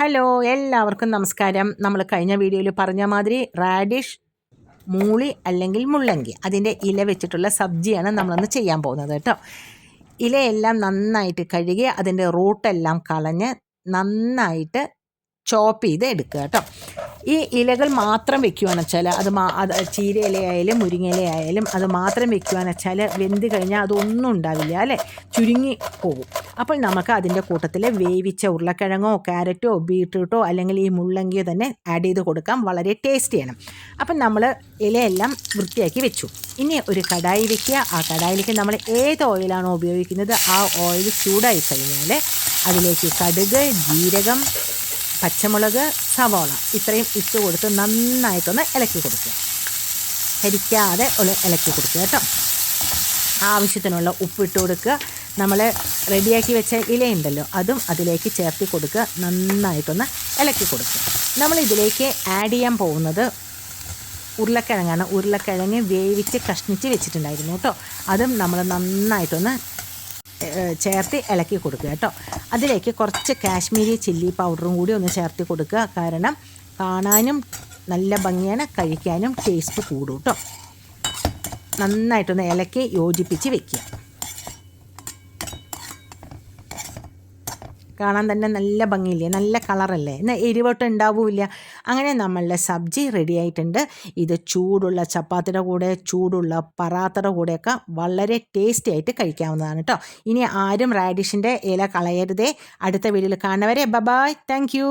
Hello, എല്ലാവർക്കും നമസ്കാരം. നമ്മൾ കഴിഞ്ഞ വീഡിയോയിൽ പറഞ്ഞ മാതിരി റാഡിഷ്, മൂളി അല്ലെങ്കിൽ മുള്ളങ്കി അതിൻ്റെ ഇല വെച്ചിട്ടുള്ള സബ്ജിയാണ് നമ്മളൊന്ന് ചെയ്യാൻ പോകുന്നത് കേട്ടോ. ഇലയെല്ലാം നന്നായിട്ട് കഴുകി അതിൻ്റെ റൂട്ടെല്ലാം കളഞ്ഞ് നന്നായിട്ട് ചോപ്പ് ചെയ്ത് എടുക്കുക കേട്ടോ. ഈ ഇലകൾ മാത്രം വെക്കുകയെന്ന് വെച്ചാൽ അത് ചീര ഇലയായാലും മുരിങ്ങ ഇലയായാലും അത് മാത്രം വെക്കുകയെന്ന് വെച്ചാൽ വെന്ത് കഴിഞ്ഞാൽ അതൊന്നും ഉണ്ടാവില്ല അല്ലേ, ചുരുങ്ങി പോകും. അപ്പോൾ നമുക്ക് അതിൻ്റെ കൂട്ടത്തിൽ വേവിച്ച ഉരുളക്കിഴങ്ങോ ക്യാരറ്റോ ബീട്രൂട്ടോ അല്ലെങ്കിൽ ഈ മുള്ളങ്കിയോ തന്നെ ആഡ് ചെയ്ത് കൊടുക്കാം. വളരെ ടേസ്റ്റിയാണ്. അപ്പം നമ്മൾ ഇലയെല്ലാം വൃത്തിയാക്കി വെച്ചു. ഇനി ഒരു കടായി വെക്കുക. ആ കടായിലേക്ക് നമ്മൾ ഏത് ഓയിലാണോ ഉപയോഗിക്കുന്നത് ആ ഓയിൽ ചൂടായി കഴിഞ്ഞാൽ അതിലേക്ക് കടുക്, ജീരകം, പച്ചമുളക്, സവാള ഇത്രയും ഇട്ട് കൊടുത്ത് നന്നായിട്ടൊന്ന് ഇളക്കി കൊടുക്കുക. കരിക്കാതെ ഇളക്കി കൊടുക്കുക കേട്ടോ. ആവശ്യത്തിനുള്ള ഉപ്പിട്ട് കൊടുക്കുക. നമ്മൾ റെഡിയാക്കി വെച്ച ഇലയുണ്ടല്ലോ അതും അതിലേക്ക് ചേർത്ത് കൊടുക്കുക. നന്നായിട്ടൊന്ന് ഇളക്കി കൊടുക്കുക. നമ്മളിതിലേക്ക് ആഡ് ചെയ്യാൻ പോകുന്നത് ഉരുളക്കിഴങ്ങാണ്. ഉരുളക്കിഴങ്ങ് വേവിച്ച് കഷ്ണിച്ച് വെച്ചിട്ടുണ്ടായിരുന്നു കേട്ടോ. അതും നമ്മൾ നന്നായിട്ടൊന്ന് ചേർത്ത് ഇളക്കി കൊടുക്കുക കേട്ടോ. അതിലേക്ക് കുറച്ച് കാശ്മീരി ചില്ലി പൗഡറും കൂടി ഒന്ന് ചേർത്ത് കൊടുക്കുക. കാരണം കാണാനും നല്ല ഭംഗിയാണ്, കഴിക്കാനും ടേസ്റ്റ് കൂടും കേട്ടോ. നന്നായിട്ടൊന്ന് ഇളക്കി യോജിപ്പിച്ച് വെക്കുക. കാണാൻ തന്നെ നല്ല ഭംഗിയില്ലേ, നല്ല കളറല്ലേ, എന്നാൽ എരിവൊട്ടും ഉണ്ടാവില്ല. അങ്ങനെ നമ്മളുടെ സബ്ജി റെഡി ആയിട്ടുണ്ട്. ഇത് ചൂടുള്ള ചപ്പാത്തിയുടെ കൂടെ, ചൂടുള്ള പറാത്തയുടെ കൂടെയൊക്കെ വളരെ ടേസ്റ്റി ആയിട്ട് കഴിക്കാവുന്നതാണ് കേട്ടോ. ഇനി ആരും റാഡിഷിൻ്റെ ഇല കളയരുതേ. അടുത്ത വീഡിയോയിൽ കാണുന്നവരെ ബൈ, താങ്ക് യു.